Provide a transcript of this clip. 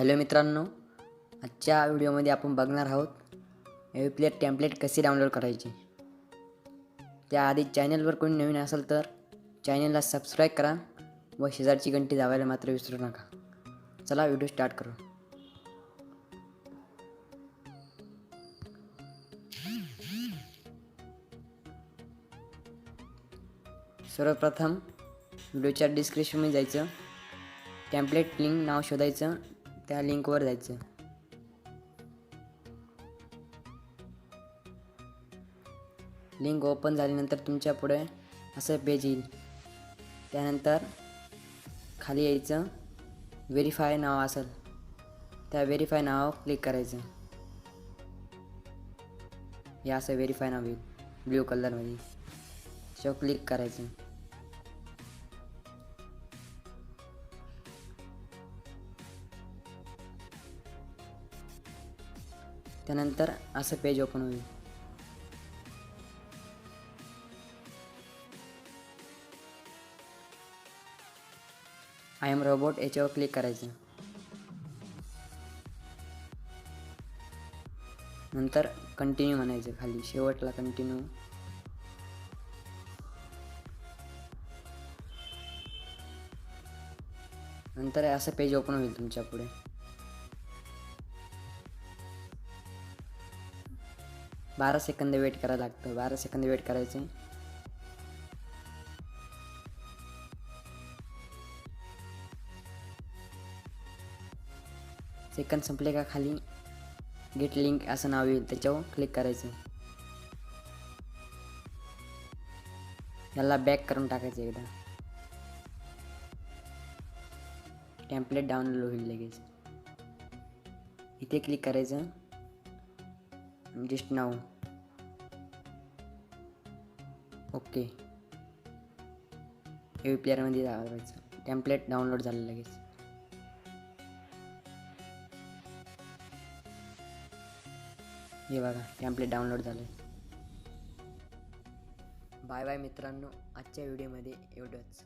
Hello मित्रांनो, आजच्या व्हिडिओमध्ये आपण बघणार आहोत एव्ही प्लेयर टेम्पलेट कसे डाउनलोड करायचे। त्याआधी चॅनलवर कोणी नवीन असेल तर चॅनलला सबस्क्राईब करा व शेजारची घंटी दाबायला मात्र विसरू नका। चला व्हिडिओ स्टार्ट करू। सर्वप्रथम व्हिडिओच्या डिस्क्रिप्शनमध्ये जायचं, टेम्पलेट लिंक नाव शोधायचं, त्या लिंकवर जायचं। लिंक ओपन झाल्यानंतर तुमच्या पुढे असं पेज येईल। त्यानंतर खाली यायचं, व्हेरीफाय नाव असेल त्या व्हेरीफाय नावावर क्लिक करायचं। हे असं व्हेरीफाय नाव येईल ब्ल्यू कलरमध्ये, त्याच्यावर क्लिक करायचं। त्यानंतर असं पेज ओपन होईल। आय एम रोबोट याच्यावर क्लिक करायचं। नंतर कंटिन्यू म्हणायचं, खाली शेवटला कंटिन्यू। नंतर असं पेज ओपन होईल तुमच्या पुढे। 12 सेकंद वेट करायला लागतं। 12 सेकंद वेट करायचे। सेकंद संपले का खाली गेट लिंक असं नाव येईल, त्याच्यावर क्लिक करायचं। याला बॅक करून टाकायचं एकदा। टेम्पलेट डाउनलोड होईल लगेच। इथे क्लिक करायचं, जस्ट नाव ओके। एव्ही प्लेअरमध्ये जायचं। टेम्पलेट डाउनलोड झालं लगेच। हे बघा, टेम्पलेट डाउनलोड झालं। बाय बाय मित्रांनो, आजच्या व्हिडिओमध्ये एवढंच।